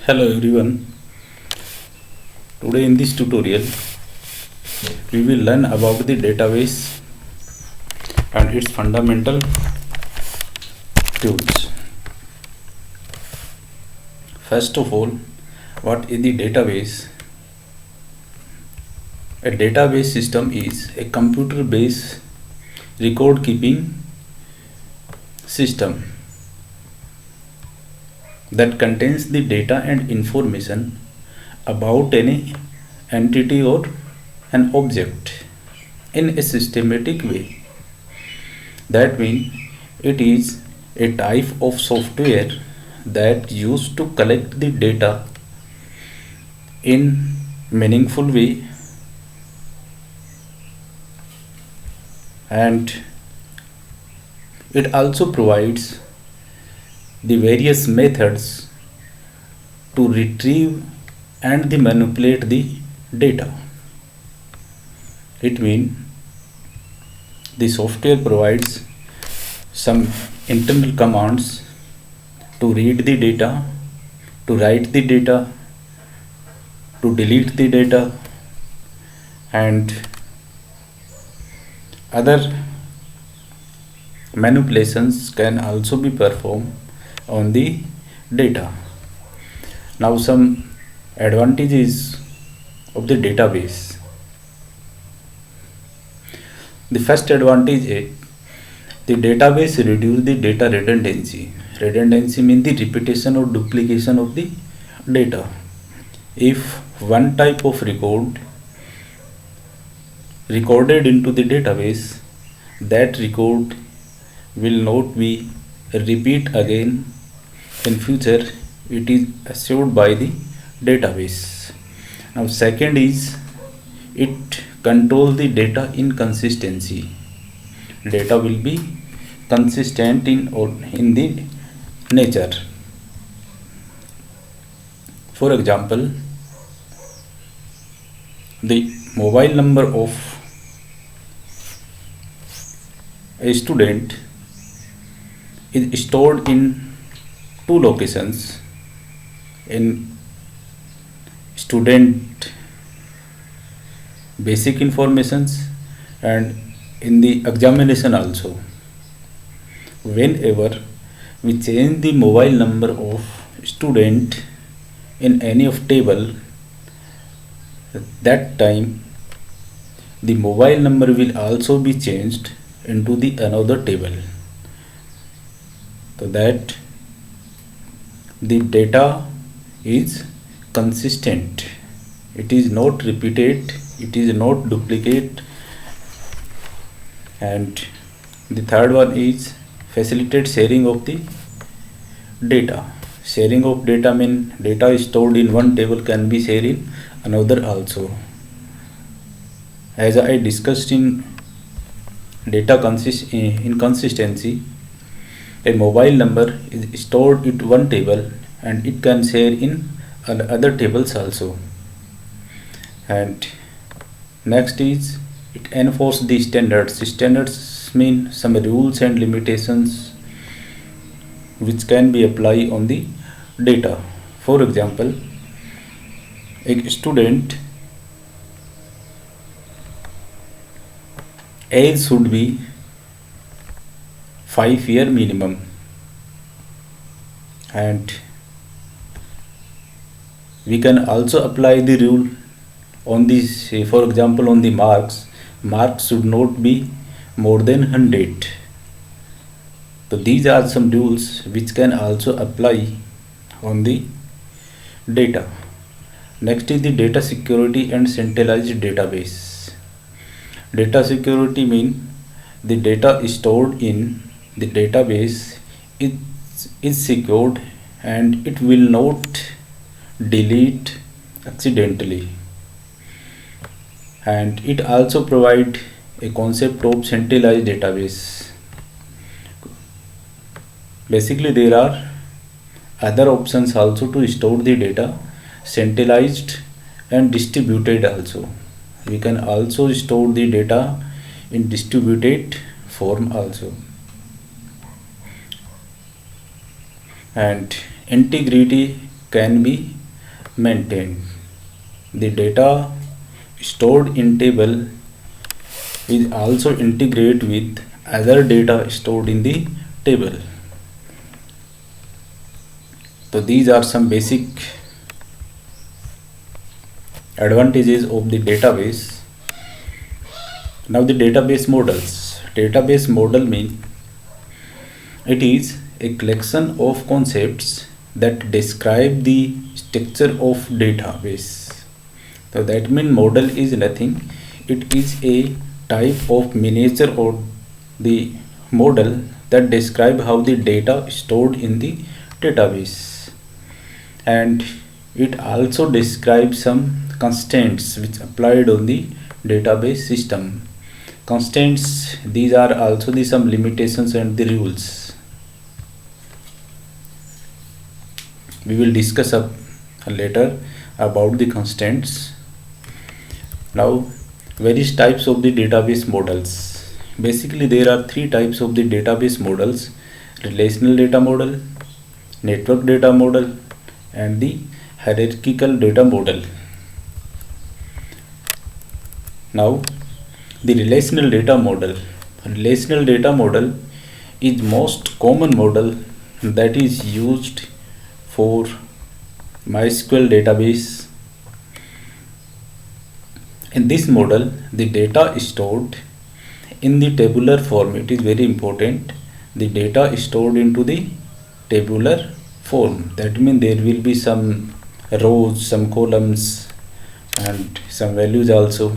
Hello everyone. Today in this tutorial we will learn about the database and its fundamental tools. First of all, what is the database? A database system is a computer-based record keeping system that contains the data and information about any entity or an object in a systematic way. That means it is a type of software that used to collect the data in meaningful way, and it also provides the various methods to retrieve and manipulate the data. It means the software provides some internal commands to read the data, to write the data, to delete the data, and other manipulations can also be performed on the data. Now some advantages of the database. The first advantage is the database reduce the data redundancy. Redundancy means the repetition or duplication of the data. If one type of recorded into the database, that record will not be repeat again in future. It is assured by the database. Now second is it control the data inconsistency. Data will be consistent in the nature. For example, the mobile number of a student is stored in two locations, in student basic informations and in the examination also. Whenever we change the mobile number of student in any of table, that time the mobile number will also be changed into the another table, so that the data is consistent. It is not repeated, it is not duplicate. And the third one is facilitate sharing of the data. Sharing of data means data stored in one table can be shared in another also. As I discussed in data inconsistency, a mobile number is stored in one table and it can share in other tables also. And next is it enforce the standards. Standards mean some rules and limitations which can be applied on the data. For example, a student age should be 5 year minimum, and we can also apply the rule on this. For example, on the marks should not be more than 100. So these are some rules which can also apply on the data. Next is the data security and centralized database. Data security means the data stored in the database is secured and it will not delete accidentally. And it also provides a concept of centralized database. Basically there are other options also to store the data, centralized and distributed also. We can also store the data in distributed form also. And integrity can be maintained. The data stored in table is also integrate with other data stored in the table. So these are some basic advantages of the database. Now the database models. Database model means it is a collection of concepts that describe the structure of database. So that means model is nothing. It is a type of miniature or the model that describe how the data stored in the database, and it also describes some constraints which applied on the database system. Constraints, these are also the some limitations and the rules. We will discuss later about the constraints. Now, various types of the database models. Basically, there are three types of the database models: relational data model, network data model, and the hierarchical data model. Now, the relational data model. Relational data model is most common model that is used for MySQL database. In this model, the data is stored in the tabular form. It is very important. The data is stored into the tabular form. That means there will be some rows, some columns, and some values also.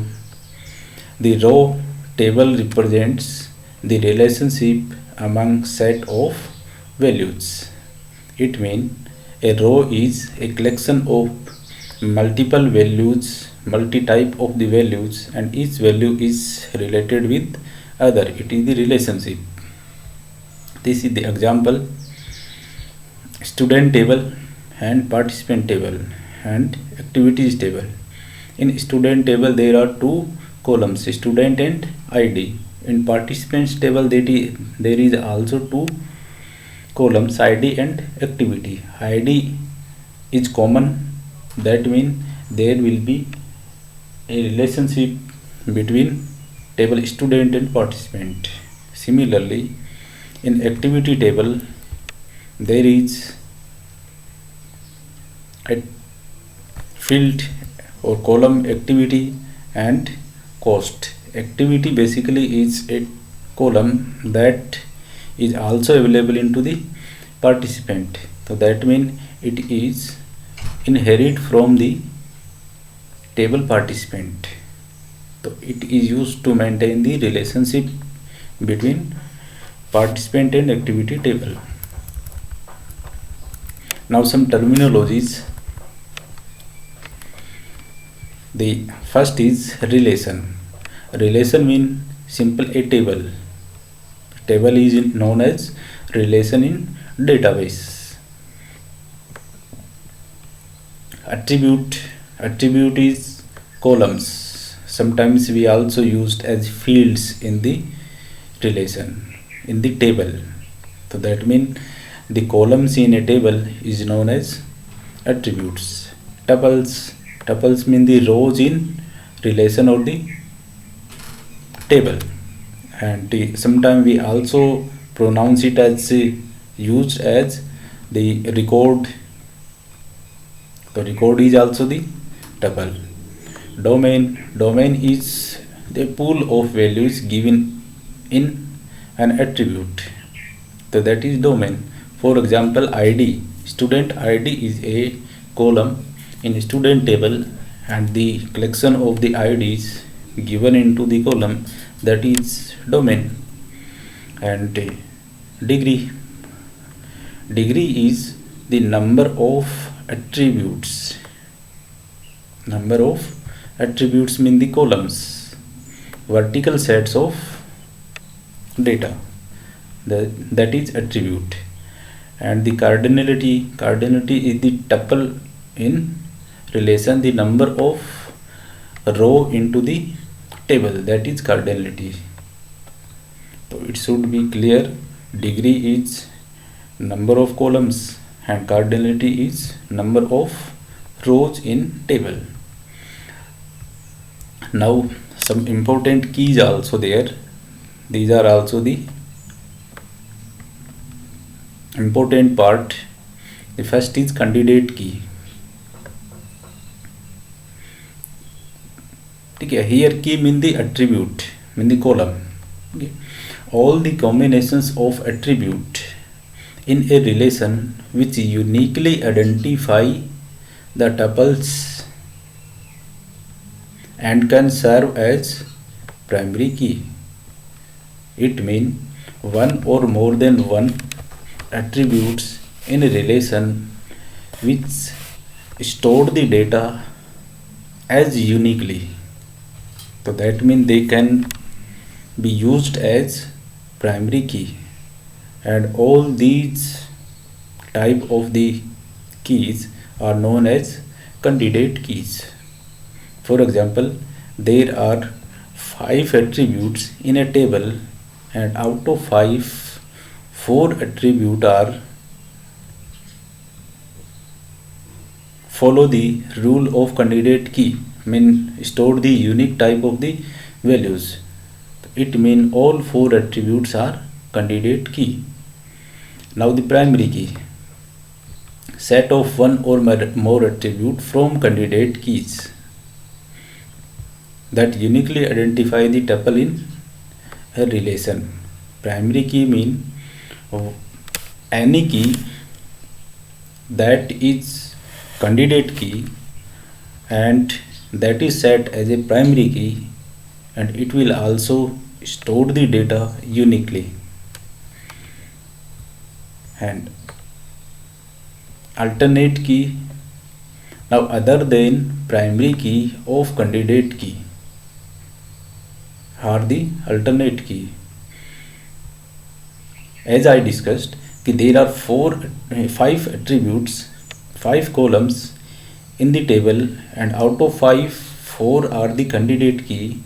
The row table represents the relationship among set of values. It means a row is a collection of multiple values, multi-type of the values, and each value is related with other. It is the relationship. This is the example: student table and participant table and activities table. In student table there are two columns, student and ID. In participants table there is also two columns, ID and activity. ID is common, that means there will be a relationship between table student and participant. Similarly, in activity table there is a field or column activity and cost. Activity basically is a column that is also available into the participant. So that means it is inherit from the table participant. So it is used to maintain the relationship between participant and activity table. Now some terminologies. The first is relation. Relation means simple a table. Table is known as relation in database. Attribute is columns. Sometimes we also used as fields in the relation, in the table. So that means the columns in a table is known as attributes. Tuples mean the rows in relation or the table, and sometimes we also pronounce it as used as the record. The record is also the tuple. Domain is the pool of values given in an attribute. So that is domain. For example, ID, student ID is a column in student table, and the collection of the IDs given into the column, that is domain. And degree is the number of attributes. Number of attributes mean the columns, vertical sets of data, that is attribute. And the cardinality is the tuple in relation the number of row into the table, that is cardinality. So it should be clear. Degree is number of columns, and cardinality is number of rows in table. Now some important keys also there. These are also the important part. The first is candidate key. Okay, here key mean the attribute, mean the column. Okay. All the combinations of attribute in a relation which uniquely identify the tuples and can serve as primary key. It means one or more than one attributes in a relation which store the data as uniquely. So that means they can be used as primary key, and all these type of the keys are known as candidate keys. For example, there are 5 attributes in a table, and out of 5, 4 attributes are follow the rule of candidate key, mean store the unique type of the values. It means all 4 attributes are candidate key. Now the primary key, set of one or more attribute from candidate keys that uniquely identify the tuple in a relation. Primary key mean any key that is candidate key and that is set as a primary key, and it will also store the data uniquely. And alternate key, now other than primary key of candidate key are the alternate key. As I discussed, there are 5 attributes, 5 columns in the table, and out of 5, 4 are the candidate key,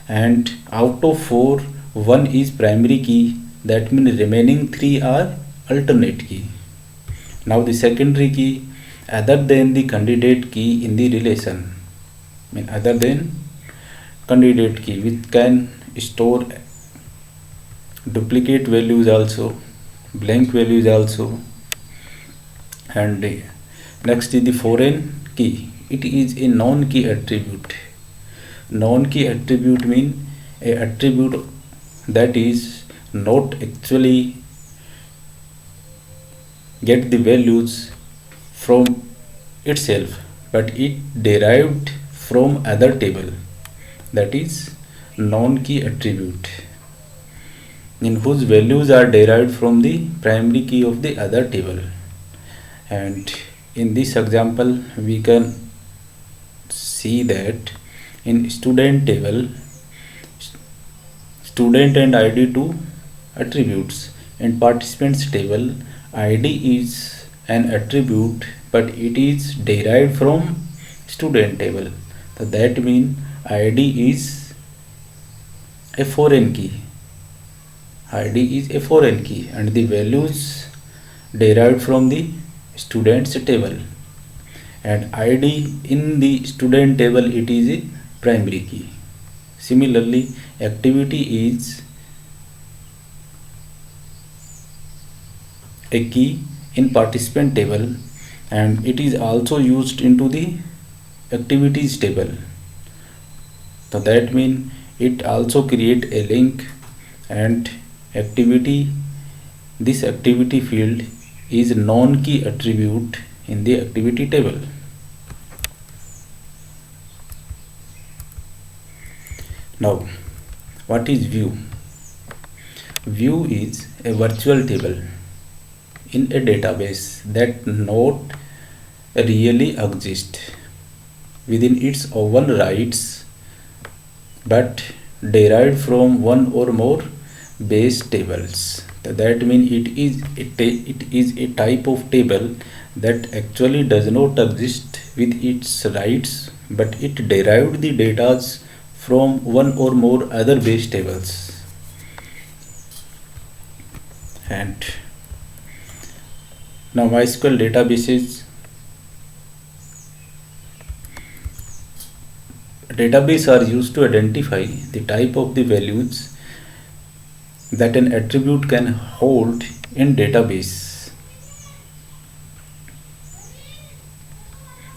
and out of 4, 1 is primary key. That means remaining 3 are alternate key. Now the secondary key, other than the candidate key in the relation, other than candidate key, which can store duplicate values also, blank values also. And next is the foreign key. It is a non-key attribute. Non-key attribute mean a attribute that is not actually get the values from itself, but it derived from other table. That is non-key attribute, in whose values are derived from the primary key of the other table. And in this example we can see that in student table, student and id 2 attributes. In participants table, id is an attribute but it is derived from student table. So that means id is a foreign key. id is a foreign key and the values derived from the students table, and id in the student table, it is a primary key. Similarly, activity is a key in participant table and it is also used into the activities table. So that means it also create a link, and activity, this activity field is non-key attribute in the activity table. Now, what is view? View is a virtual table in a database that not really exists within its own rights but derived from one or more base tables. That means it is a type of table that actually does not exist with its rights, but it derived the data from one or more other base tables. And Now MySQL databases. Database are used to identify the type of the values that an attribute can hold in database.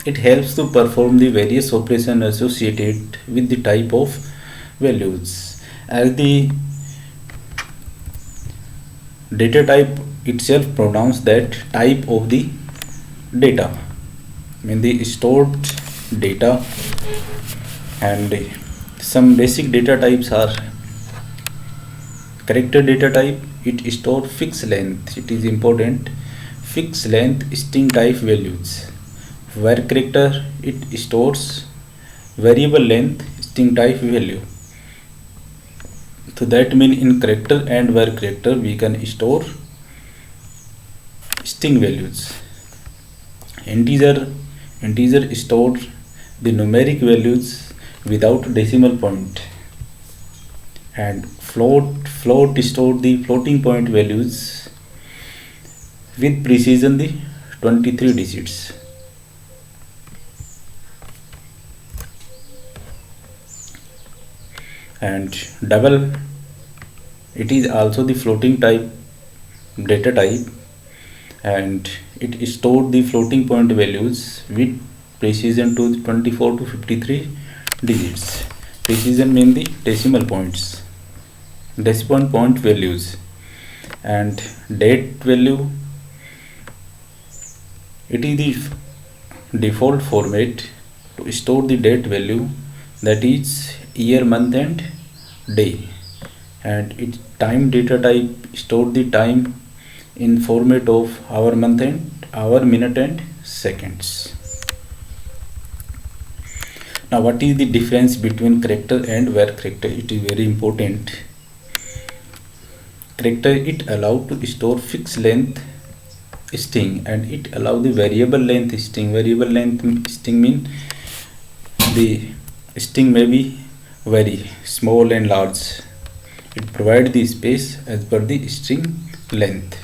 It helps to perform the various operations associated with the type of values. As the data type itself pronouns that type of the data, mean the stored data, and some basic data types are character data type. It stores fixed length, it is important, fixed length string type values. Var character, it stores variable length string type value. So that means in character and var character we can store string values. Integer stores the numeric values without decimal point, and float store the floating point values with precision the 23 digits. And double, it is also the floating type data type, and it stored the floating point values with precision to 24 to 53 digits. Precision means the decimal points, decimal point values. And date value, it is the default format to store the date value, that is year, month and day. And its time data type store the time in format of hour, month and hour, minute and seconds. Now what is the difference between character and var character? It is very important. Character, it allows to store fixed length string, and it allows the variable length string. Variable length string mean the string may be very small and large. It provides the space as per the string length.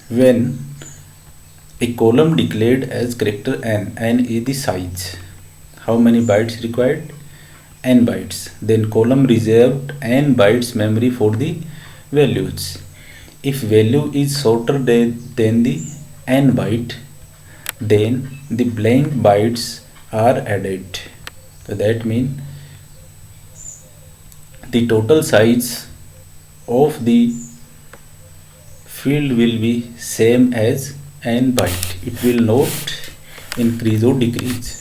When a column declared as character n is the size, how many bytes required? N bytes. Then column reserved n bytes memory for the values. If value is shorter than the n byte, then the blank bytes are added. So that means the total size of the field will be same as n byte. It will not increase or decrease.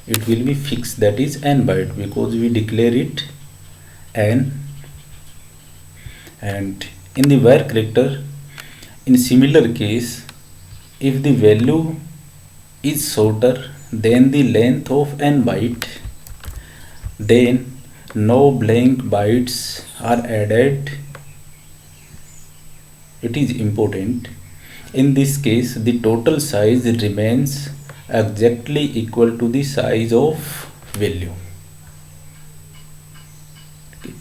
It will be fixed, that is n byte, because we declare it n. And in the var character, in similar case, if the value is shorter than the length of n byte, then no blank bytes are added. It is important. In this case, the total size remains exactly equal to the size of value. Okay.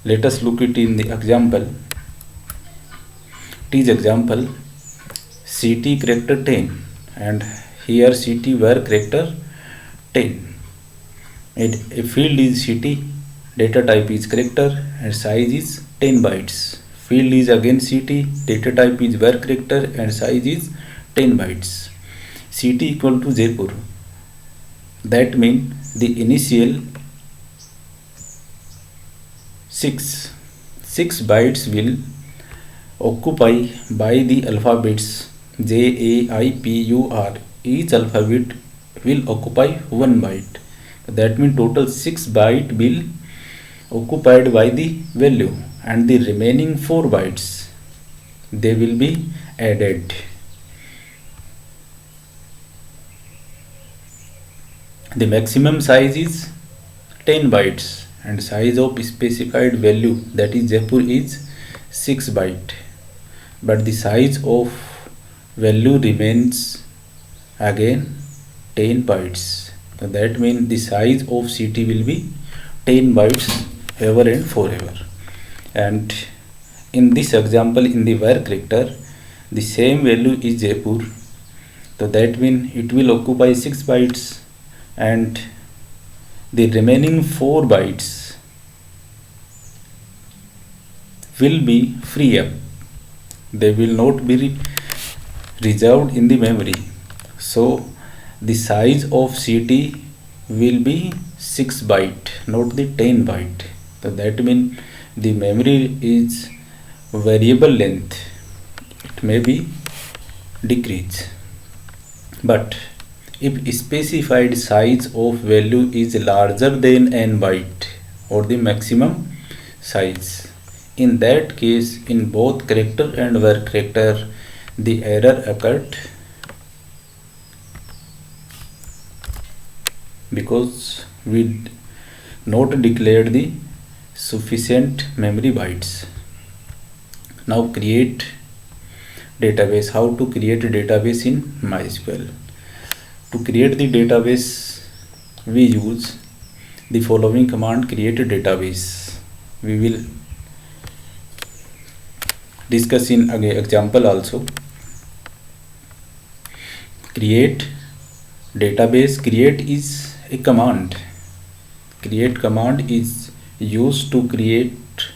Let us look it in the example. It is example CT character 10, and here CT var character 10. And a field is CT, data type is character, and size is 10 bytes. Field is again CT, data type is var character, and size is 10 bytes. CT equal to Jaipur. That means the initial 6 bytes will occupy by the alphabets J, A, I, P, U, R. Each alphabet will occupy 1 byte. That means total 6 byte will occupied by the value, and the remaining 4 bytes, they will be added. The maximum size is 10 bytes, and size of specified value, that is Jaipur, is 6 byte, but the size of value remains again 10 bytes. So that means the size of CT will be 10 bytes ever and forever. And in this example, in the var character, the same value is Jaipur, so that means it will occupy 6 bytes, and the remaining 4 bytes will be free up. They will not be reserved in the memory. So the size of CT will be 6 byte, not the 10 byte. So that means the memory is variable length. It may be decrease. But if specified size of value is larger than n byte or the maximum size, in that case, in both character and var character, the error occurred because we not declared the sufficient memory bytes. Now create database. How to create a database in MySQL? To create the database, we use the following command: create a database. We will discuss in example also. Create database. Create is a command. Create command is used to create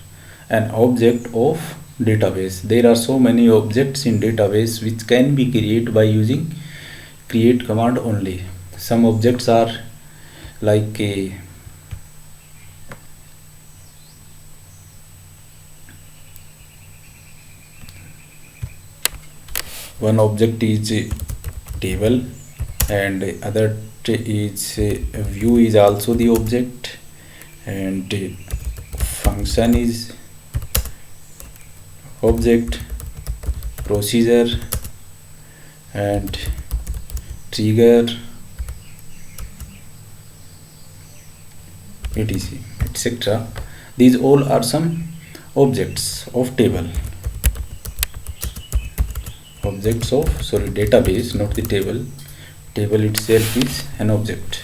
an object of database. There are so many objects in database which can be created by using create command only. Some objects are like one object is a table, and other is view is also the object, and function is object, procedure and trigger, etc, etc. These all are some objects of table. Objects of database, not the table. Table itself is an object.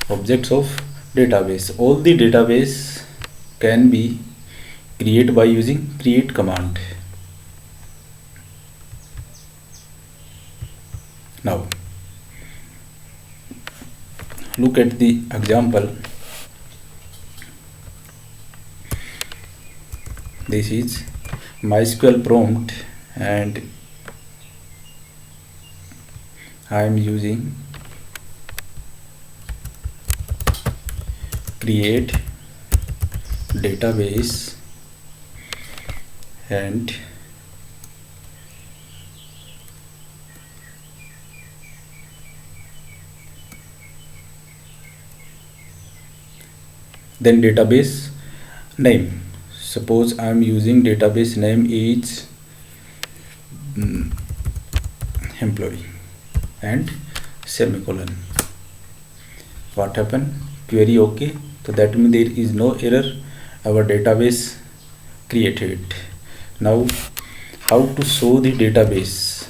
Objects of database. All the database can be created by using create command. Now look at the example. This is MySQL prompt, and I am using create database, and then database name. Suppose I am using database name is employee and semicolon. What happened? Query okay. So that means there is no error. Our database created. Now how to show the database?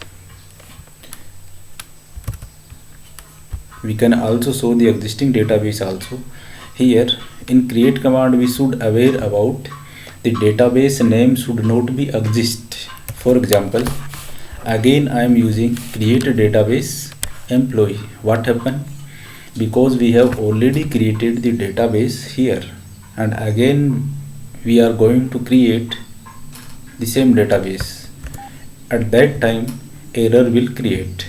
We can also show the existing database also. Here in create command we should aware about the database name should not be exist. For example, again I am using create a database employee. What happened? Because we have already created the database here, and again we are going to create the same database. At that time error will create.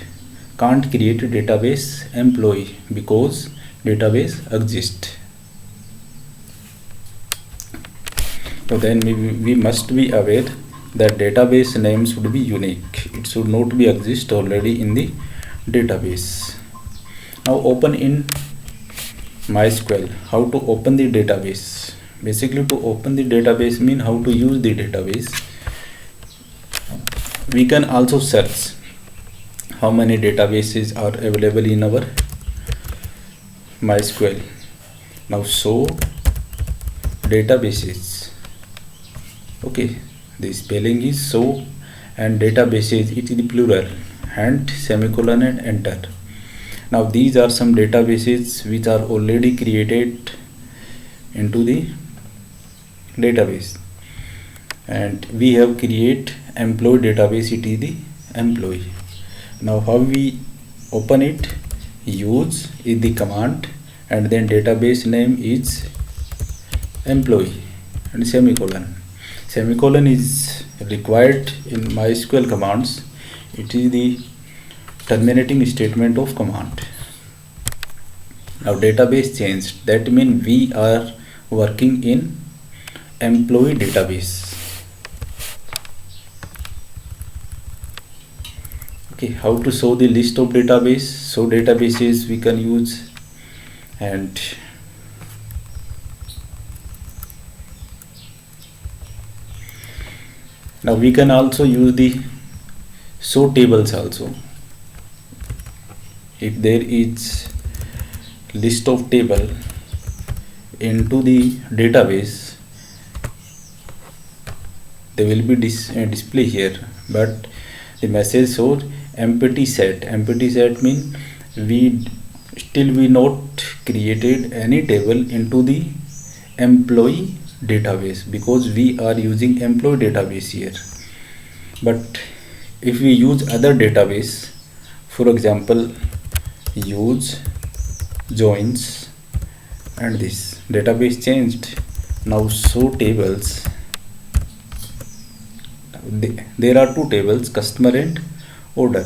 Can't create a database employee because database exists. So then we must be aware that database name should be unique. It should not be exist already in the database. Now open in MySQL. How to open the database? Basically, to open the database mean how to use the database. We can also search how many databases are available in our MySQL. Now show databases. Okay, the spelling is so, and databases it is the plural, and semicolon and enter. Now these are some databases which are already created into the database, and we have create employee database, it is the employee. Now how we open it? Use is the command, and then database name is employee and semicolon. Semicolon is required in MySQL commands. It is the terminating statement of command. Now database changed, that means we are working in employee database. Okay, how to show the list of database? So databases we can use, and now we can also use the show tables also. If there is list of table into the database, they will be display here, but the message shows empty set. Empty set means we not created any table into the employee database, because we are using employee database here. But if we use other database, for example use joins, and this database changed. Now show tables. There are two tables, customer and order.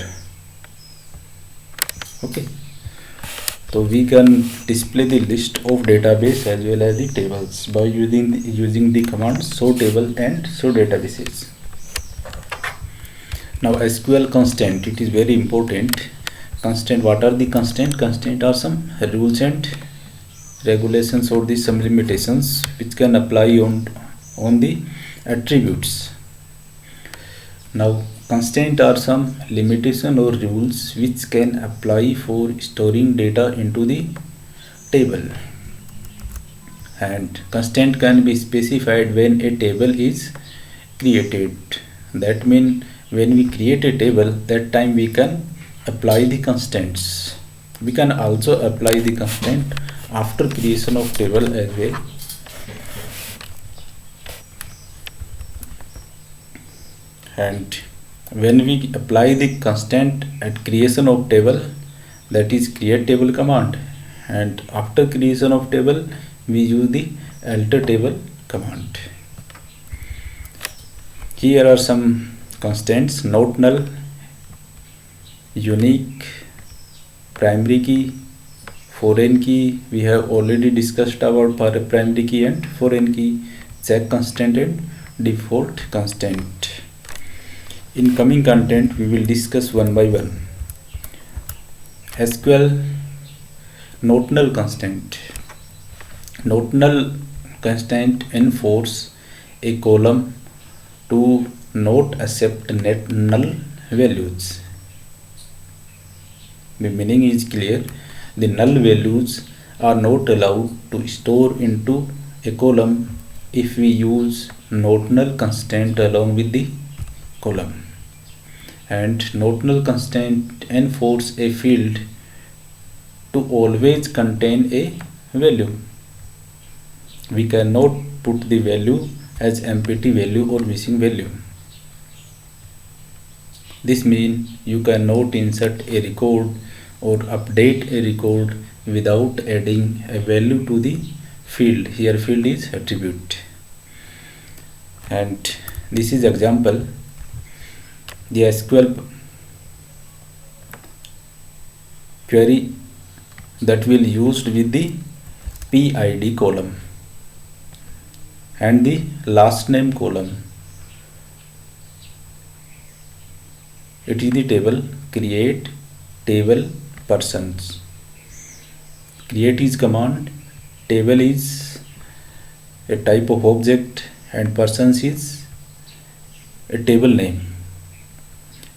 Okay, so we can display the list of database as well as the tables by using the commands show table and show databases. Now SQL constant, it is very important. Constant, what are the constant? Constant are some rules and regulations or the some limitations which can apply on the attributes. Now constant are some limitation or rules which can apply for storing data into the table, and constant can be specified when a table is created. That means when we create a table, that time we can apply the constants. We can also apply the constant after creation of table as well. And when we apply the constant at creation of table, that is create table command, and after creation of table we use the alter table command. Here are some constants: not null, unique, primary key, foreign key. We have already discussed about primary key and foreign key, check constant and default constant. In coming content we will discuss one by one. SQL not null constant. Not null constant enforce a column to not accept net null values. The meaning is clear. The null values are not allowed to store into a column if we use not null constant along with the column. And not null constant enforce a field to always contain a value. We cannot put the value as empty value or missing value. This means you cannot insert a record or update a record without adding a value to the field. Here field is attribute. And this is example. The SQL query that will used with the PID column and the last name column. It is the table create table persons. Create is command, table is a type of object, and persons is a table name,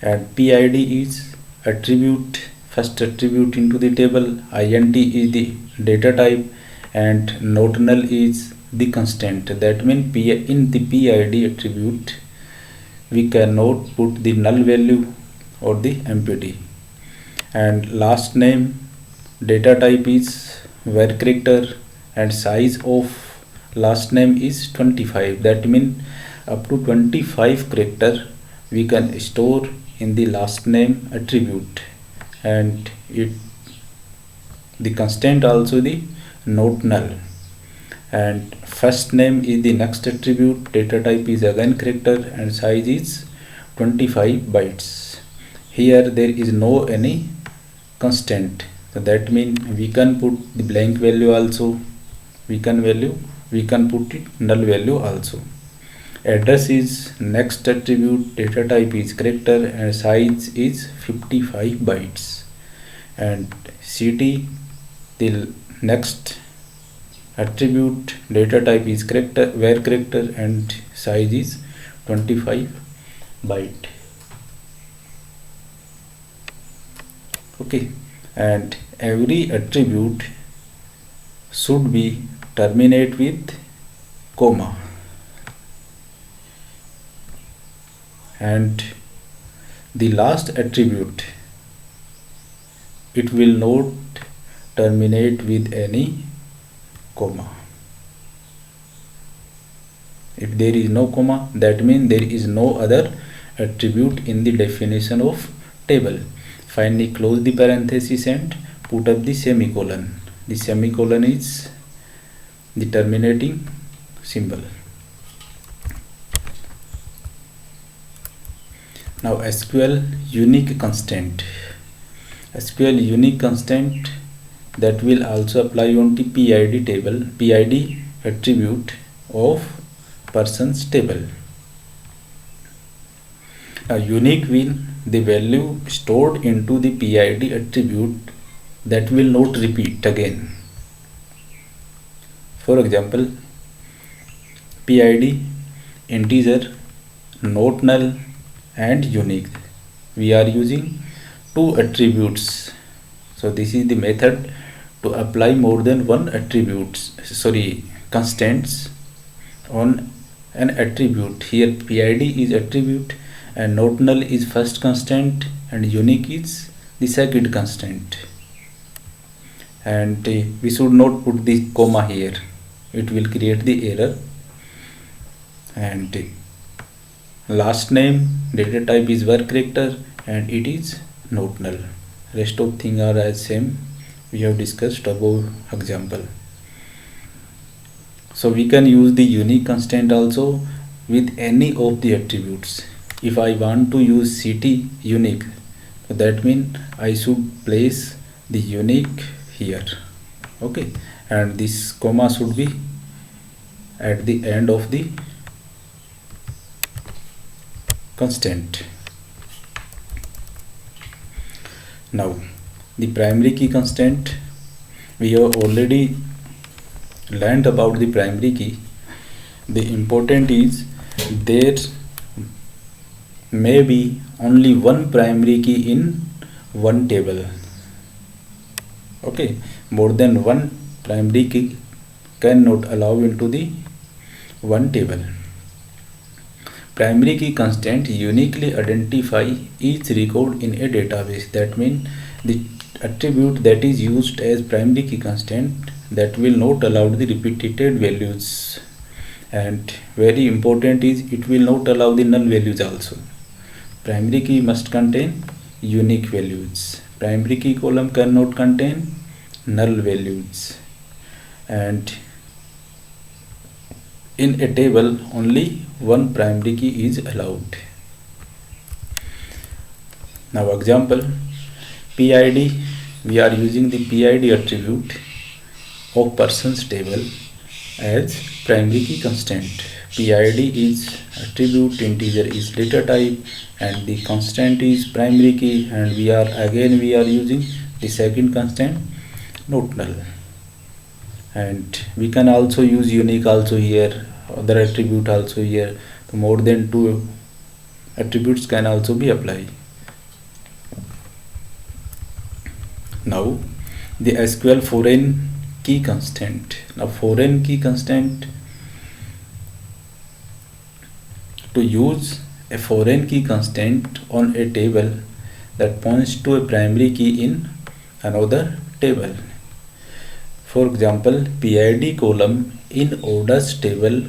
and PID is attribute, first attribute into the table, int is the data type, and not null is the constant. That means in the PID attribute we cannot put the null value or the empty. And last name data type is var character, and size of last name is 25. That means up to 25 character we can store in the last name attribute, and the constant also the not null, and first name is the next attribute, data type is again character, and size is 25 bytes. Here there is no any constant, so that means we can put the blank value also, we can put it null value also. Address is next attribute, data type is character, and size is 55 bytes. And city, the next attribute, data type is character, where character, and size is 25 byte. Okay, and every attribute should be terminate with comma, and the last attribute, it will not terminate with any comma. If there is no comma, that means there is no other attribute in the definition of table. Finally close the parenthesis and put up the semicolon. The semicolon is the terminating symbol. Now SQL unique constant. SQL unique constant that will also apply on the PID table, PID attribute of persons table. Now unique will the value stored into the PID attribute that will not repeat again. For example, PID integer, not null, and unique. We are using two attributes. So this is the method to apply more than one constants on an attribute. Here PID is attribute, and not null is first constant, and unique is the second constant. And we should not put the comma here, it will create the error. And last name, data type is where character, and it is not null. Rest of things are as same we have discussed above example. So we can use the unique constant also with any of the attributes. If I want to use city unique, so that means I should place the unique here. Okay, and this comma should be at the end of the constant. Now the primary key constant, we have already learned about the primary key. The important is there may be only one primary key in one table. Okay, more than one primary key cannot allow into the one table. Primary key constant uniquely identify each record in a database. That means the attribute that is used as primary key constant that will not allow the repeated values, and very important is it will not allow the null values also. Primary key must contain unique values. Primary key column cannot contain null values, and in a table only one primary key is allowed. Now example, PID, we are using the PID attribute of persons table as primary key constant. PID is attribute, integer is data type, and the constant is primary key, and we are using the second constant, not null. And we can also use unique also here, other attribute also here. So more than two attributes can also be applied. Now the SQL foreign key constant. Now foreign key constant, to use a foreign key constant on a table that points to a primary key in another table. For example, PID column in orders table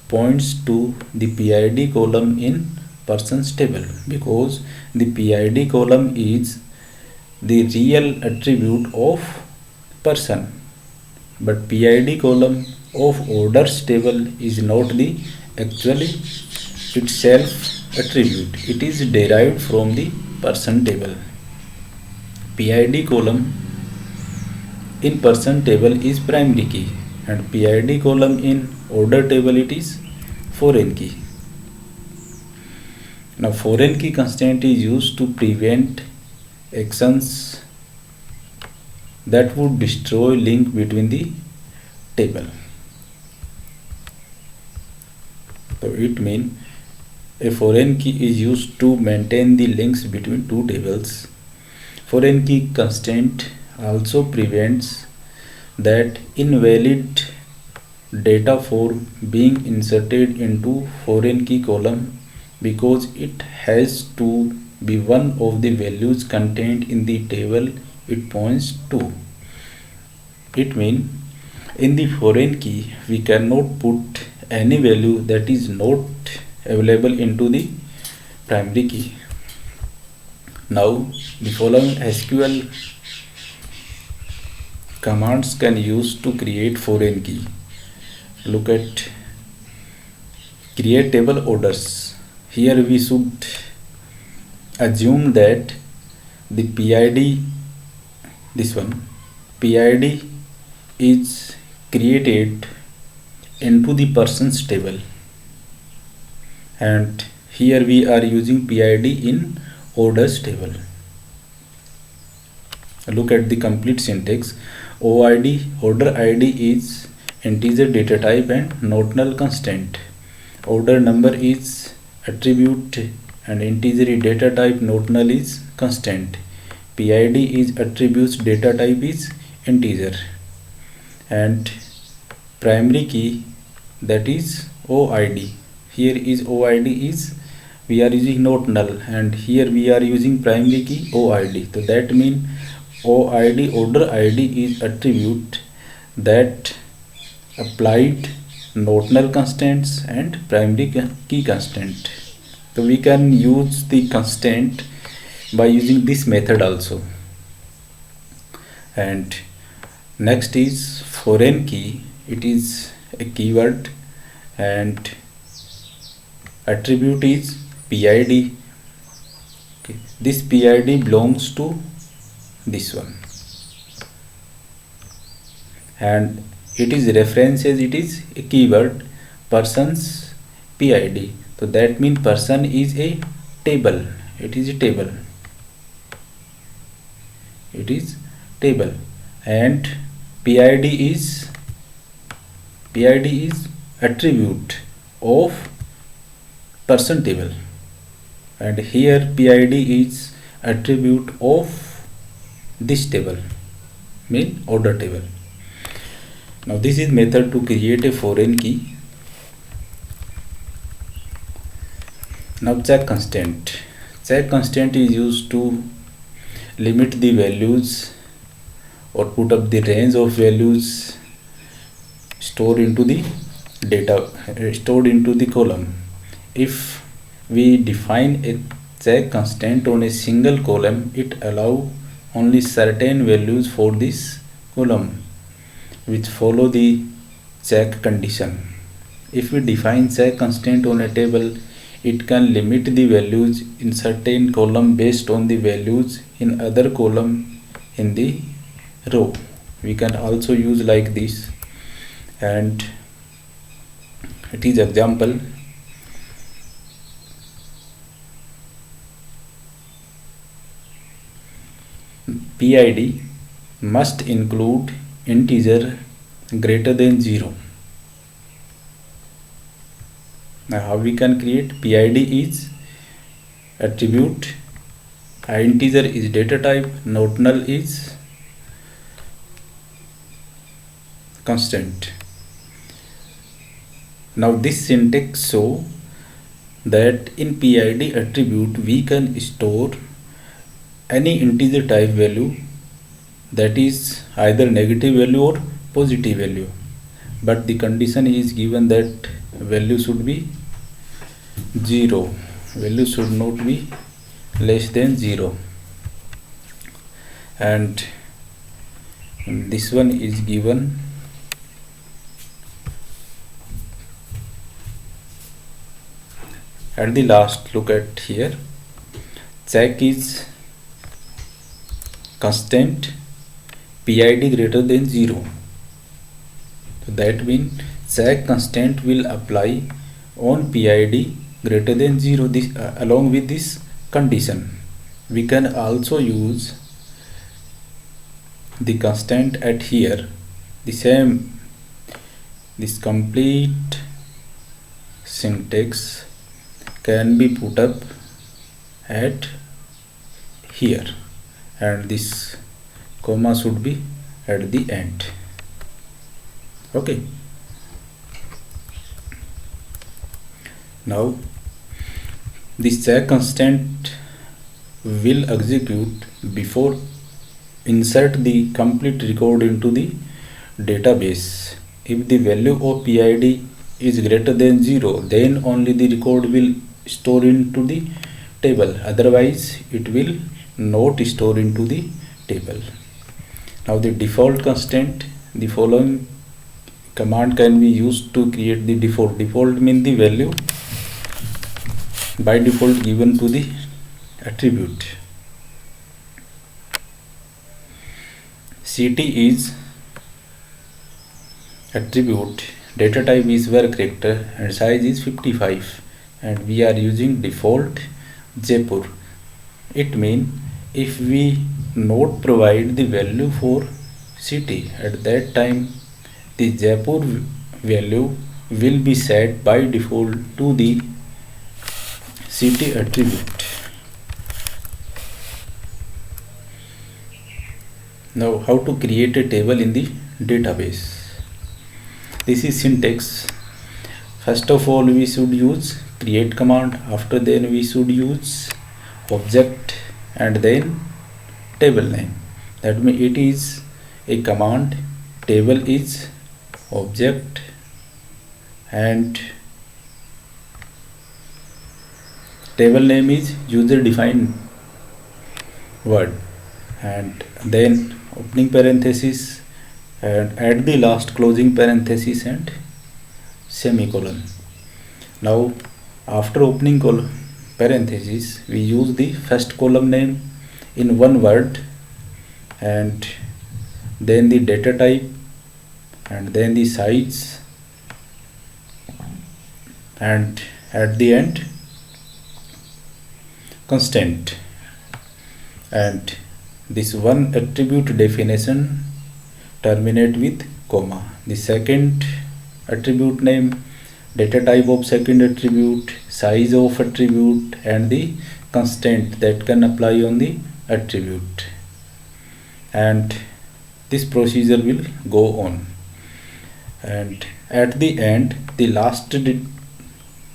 points to the PID column in persons table, because the PID column is the real attribute of person, but PID column of orders table is not the actually itself attribute. It is derived from the person table. PID column in person table is primary key, and PID column in order table it is foreign key. Now foreign key constraint is used to prevent actions that would destroy link between the table. So it means a foreign key is used to maintain the links between two tables. Foreign key constraint also prevents that invalid data form being inserted into foreign key column, because it has to be one of the values contained in the table it points to. It means in the foreign key we cannot put any value that is not available into the primary key. Now the following SQL commands can use to create foreign key. Look at create table orders. Here we should assume that the PID, this one, PID is created into the persons table, and here we are using PID in orders table. Look at the complete syntax. OID, order ID is integer data type and notional constant. Order number is attribute and integer data type notional is constant. PID is attributes data type is integer, and primary key, that is OID. Here is OID is we are using notional, and here we are using primary key OID. So that means OID, order ID, is attribute that applied notional constants and primary key constant. So we can use the constant by using this method also. And next is foreign key. It is a keyword and attribute is PID. Okay. This PID belongs to this one, and it is references, it is a keyword persons PID. So that means person is a table. It is a table. It is table, and PID is attribute of person table, and here PID is attribute of this table, mean order table. Now this is method to create a foreign key. Now check constant. Check constant is used to limit the values or put up the range of values stored into the data, stored into the column. If we define a check constant on a single column, it allows only certain values for this column which follow the check condition. If we define check constant on a table, it can limit the values in certain column based on the values in other column in the row. We can also use like this, and it is example. PID must include integer greater than 0. Now how we can create? PID is attribute, integer is data type, notional is constant. Now this syntax show that in PID attribute we can store any integer type value, that is either negative value or positive value, but the condition is given that value should be 0. value should not be less than 0, and this one is given at the last. Look at here, check is constant PID greater than 0. So that means check constant will apply on PID greater than 0. This along with this condition, we can also use the constant at here. The same, this complete syntax can be put up at here, and this comma should be at the end. Okay, now this check constant will execute before insert the complete record into the database. If the value of PID is greater than 0, then only the record will store into the table, otherwise it will not store into the table. Now the default constant, the following command can be used to create the default. Default means the value by default given to the attribute. CT is attribute, data type is var character, and size is 55, and we are using default Jaipur. It means if we not provide the value for city, at that time the Jaipur value will be set by default to the city attribute. Now how to create a table in the database? This is syntax. First of all, we should use create command. After then we should use object and then table name. That means it is a command, table is object, and table name is user defined word, and then opening parenthesis, and at the last closing parenthesis and semicolon. Now after opening parenthesis, we use the first column name in one word, and then the data type, and then the size, and at the end constant, and this one attribute definition terminate with comma. The second attribute name, data type of second attribute, size of attribute, and the constant that can apply on the attribute, and this procedure will go on. And at the end, the last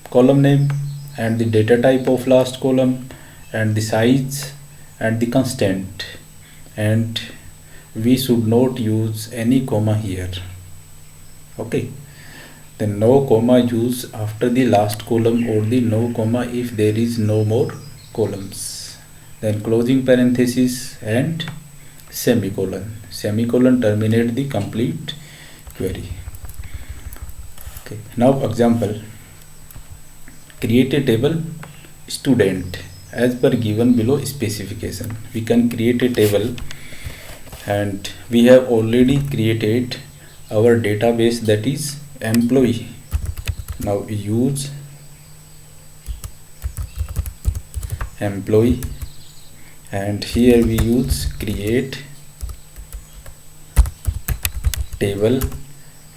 column name and the data type of last column and the size and the constant, and we should not use any comma here. Okay, then no comma use after the last column, or the no comma if there is no more columns. Then closing parenthesis and semicolon. Semicolon terminate the complete query. Okay, now example, create a table student as per given below specification. We can create a table, and we have already created our database, that is employee. Now use employee, and here we use create table,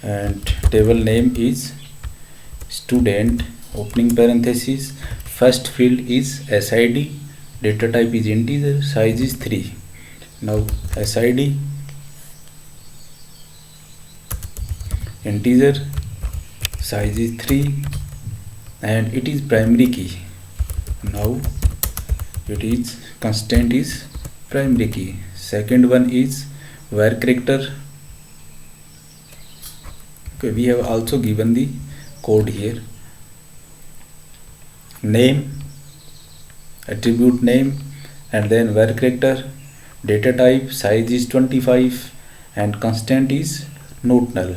and table name is student, opening parenthesis, first field is SID, data type is integer, size is 3. Now SID integer, size is 3, and it is primary key. Now it is constant is primary key. Second one is var character. Okay, we have also given the code here. Name attribute name, and then var character, data type, size is 25, and constant is not null.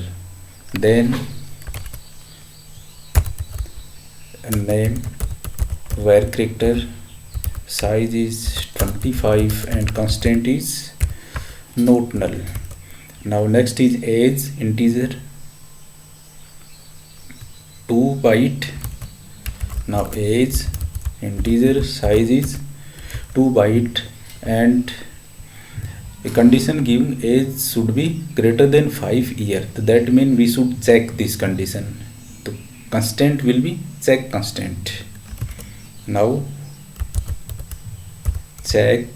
Then name, var character, size is 25, and constant is not null. Now next is age, integer 2 byte. Now age integer, size is 2 byte, and a condition given age should be greater than 5 years. That means we should check this condition. The constant will be check constant. Now check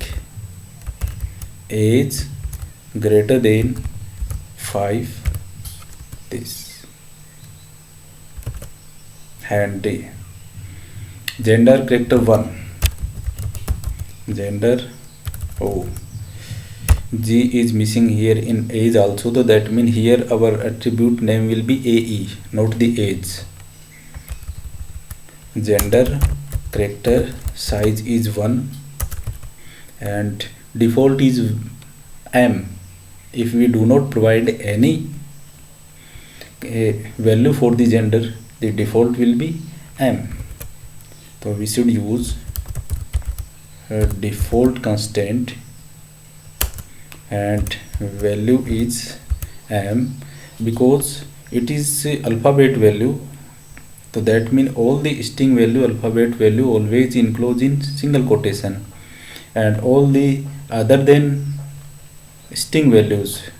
age greater than 5, this, and gender character 1, gender, oh, G is missing here in age also, so that means here our attribute name will be AE, not the age. Gender character, size is 1, and default is M. If we do not provide any value for the gender, the default will be M. So we should use default constant, and value is M because it is alphabet value. So that means all the string value, alphabet value always enclosed in single quotation, and all the other than string values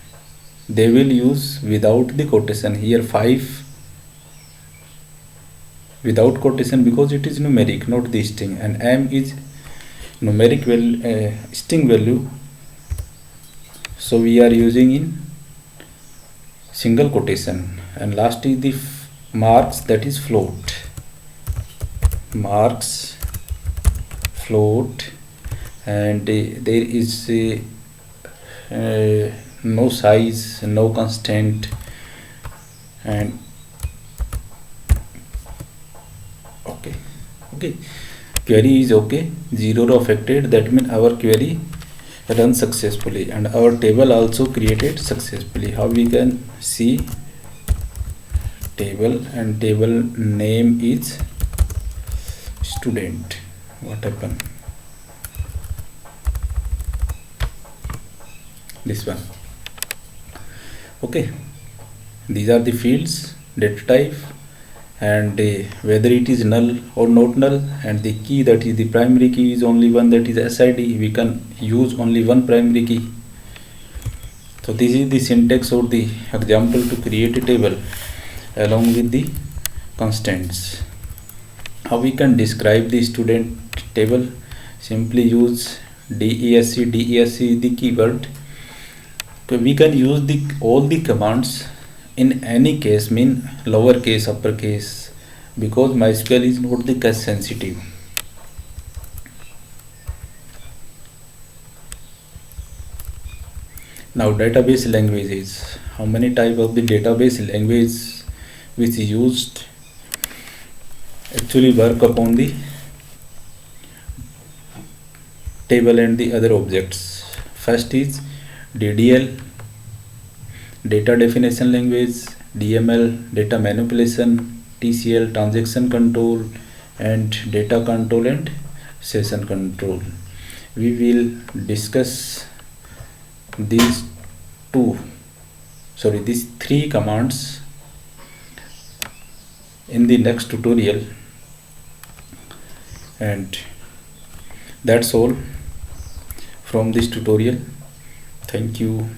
they will use without the quotation. Here 5 without quotation because it is numeric, not the string, and M is numeric string value, so we are using in single quotation. And last is the marks, that is float, marks float, and there is no size, no constant, and okay, query is okay, 0 affected. That means our query run successfully, and our table also created successfully. How we can see table, and table name is student. What happened? This one. Okay, these are the fields, data type, and whether it is null or not null, and the key, that is the primary key, is only one, that is SID. We can use only one primary key. So this is the syntax or the example to create a table along with the constants. How we can describe the student table? Simply use DESC. DESC is the keyword. So we can use all the commands in any case, mean lower case, upper case, because MySQL is not the case sensitive. Now database languages. How many type of the database language which is used actually work upon the table and the other objects? First is DDL, data definition language, DML, data manipulation, TCL, transaction control, and data control and session control. We will discuss these three commands in the next tutorial, and that's all from this tutorial. Thank you.